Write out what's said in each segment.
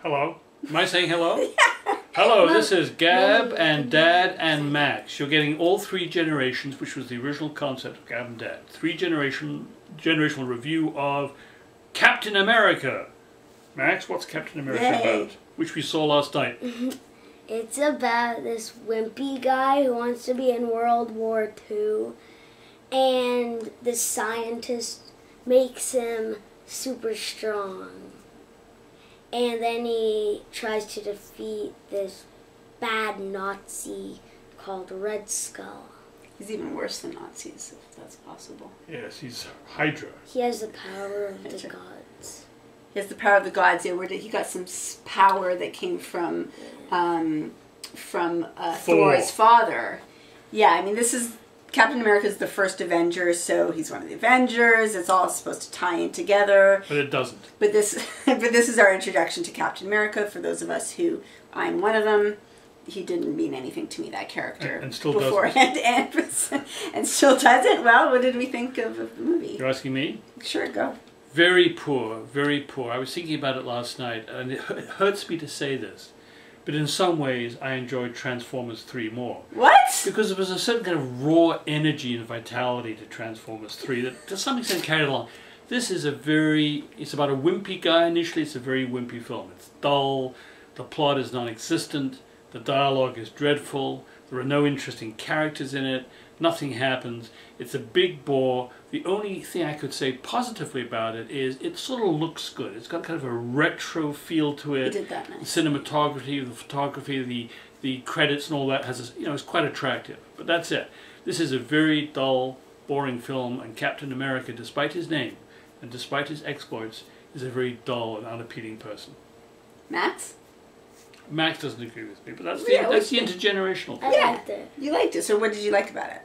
Hello. Am I saying hello? Hello, this is Gab and Dad and Max. You're getting all three generations, which was the original concept of Gab and Dad. Generational review of Captain America. Max, what's Captain America about? Which we saw last night. It's about this wimpy guy who wants to be in World War II, and the scientist makes him super strong. And then he tries to defeat this bad Nazi called Red Skull. He's even worse than Nazis, if that's possible. Yes, he's Hydra. He has the power of the gods. He has the power of the gods. Yeah, he got some power that came from Thor's father. Yeah, I mean, Captain America is the first Avenger, so he's one of the Avengers. It's all supposed to tie in together. But it doesn't. But this is our introduction to Captain America. For those of us who, I'm one of them, he didn't mean anything to me, that character. And still beforehand, doesn't. And still doesn't. Well, what did we think of the movie? You're asking me? Sure, go. Very poor, very poor. I was thinking about it last night, and it hurts me to say this. But in some ways, I enjoyed Transformers 3 more. What? Because there was a certain kind of raw energy and vitality to Transformers 3 that to some extent carried along. This is it's about a wimpy guy initially. It's a very wimpy film. It's dull, the plot is non-existent, the dialogue is dreadful, there are no interesting characters in it, nothing happens. It's a big bore. The only thing I could say positively about it is it sort of looks good. It's got kind of a retro feel to it. He did that nice. The cinematography, the photography, the credits and all that has, it's quite attractive. But that's it. This is a very dull, boring film, and Captain America, despite his name and despite his exploits, is a very dull and unappealing person. Max? Max doesn't agree with me, but that's the intergenerational thing. I liked it. You liked it. So what did you like about it?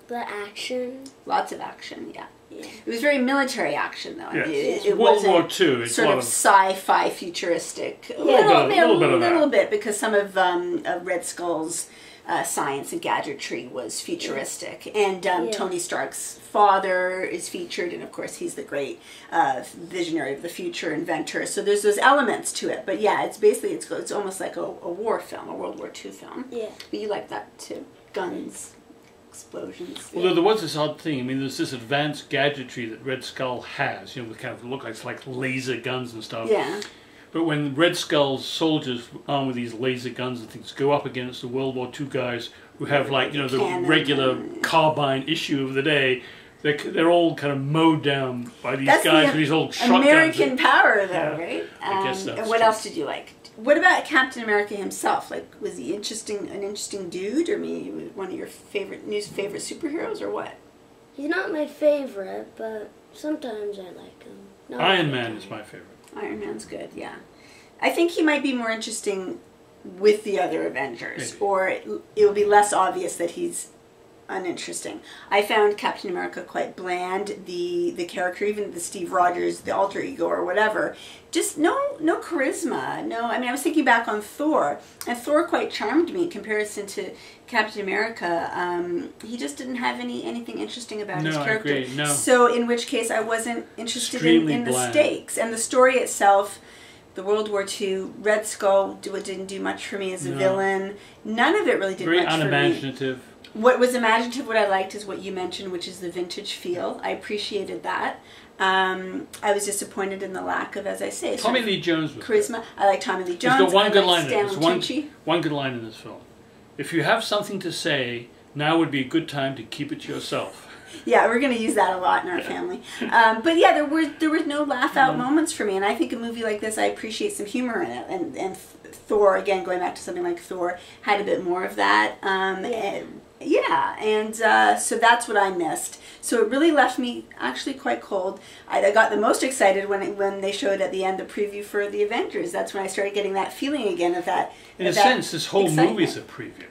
The action. Lots of action, yeah. Yeah. It was very military action, though. Yes. It World wasn't War II. It's sort of sci-fi futuristic. A little bit, because some of Red Skull's science and gadgetry was futuristic. And Tony Stark's father is featured, and of course he's the great visionary of the future, inventor. So there's those elements to it. But yeah, it's almost like a war film, a World War II film. Yeah. But you like that too. Guns. Explosions. Although there was this odd thing. I mean, there's this advanced gadgetry that Red Skull has. With kind of look like laser guns and stuff. Yeah. But when Red Skull's soldiers armed with these laser guns and things go up against the World War II guys who have the regular carbine issue of the day, they're all kind of mowed down by these guys with these old shotguns. American power, though, right? I guess that's and what else did you like? What about Captain America himself? Like, was he an interesting dude, or maybe one of your favorite superheroes, or what? He's not my favorite, but sometimes I like him. Iron Man is my favorite. Iron Man's good, yeah. I think he might be more interesting with the other Avengers, maybe. Or it will be less obvious that he's uninteresting. I found Captain America quite bland. The character, even the Steve Rogers, the alter ego or whatever, just no charisma. No, I mean, I was thinking back on Thor, and Thor quite charmed me in comparison to Captain America. He just didn't have anything interesting about his character. I agree. No. So in which case I wasn't interested in the stakes and the story itself. The World War II, Red Skull didn't do much for me as a villain. None of it really did much for me. Very unimaginative. What was imaginative, what I liked, is what you mentioned, which is the vintage feel. I appreciated that. I was disappointed in the lack of, as I say, Tommy Lee Jones was charisma. Good. I like Tommy Lee Jones. He's got one good line in it. There's one good line in this film. If you have something to say, now would be a good time to keep it to yourself. Yeah, we're going to use that a lot in our family. But yeah, there were no laugh-out moments for me, and I think a movie like this, I appreciate some humor in it. And Thor, again, going back to something like Thor, had a bit more of that. So that's what I missed. So it really left me actually quite cold. I got the most excited when they showed at the end the preview for the Avengers. That's when I started getting that feeling again of that. In a sense, this whole movie is a preview.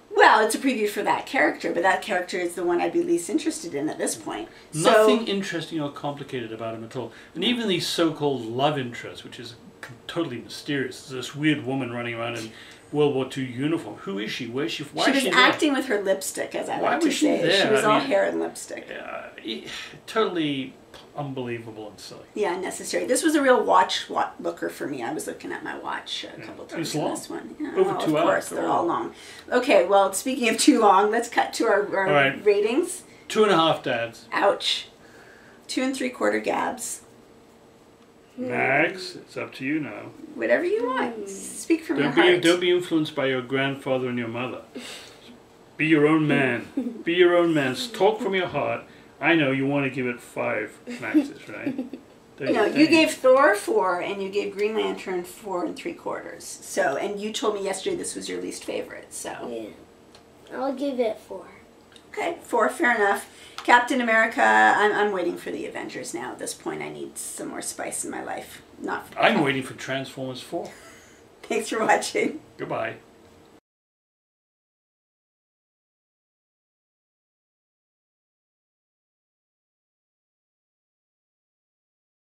Well, it's a preview for that character, but that character is the one I'd be least interested in at this point. Nothing interesting or complicated about him at all. And even these so-called love interests, which is totally mysterious. There's this weird woman running around in World War II uniform. Who is she? Where is she? Why she was acting with her lipstick, as I like to say. She was all hair and lipstick. Totally unbelievable and silly. Yeah, unnecessary. This was a real watch looker for me. I was looking at my watch a couple times in this one. Yeah, Over 2 of hours. course, they're all long. Okay, well, speaking of too long, let's cut to our right. ratings. 2.5 dads. Ouch. 2 3/4 Gabs. Max, it's up to you now. Whatever you want. Speak from your heart. Don't be influenced by your grandfather and your mother. Be your own man. Be your own man. Talk from your heart. I know you want to give it 5 Maxes, right? No, you gave Thor 4 and you gave Green Lantern 4 3/4. So, and you told me yesterday this was your least favorite. So, yeah, I'll give it 4. Okay, 4, fair enough. Captain America, I'm waiting for the Avengers now. At this point, I need some more spice in my life. I'm waiting for Transformers 4. Thanks for watching. Goodbye.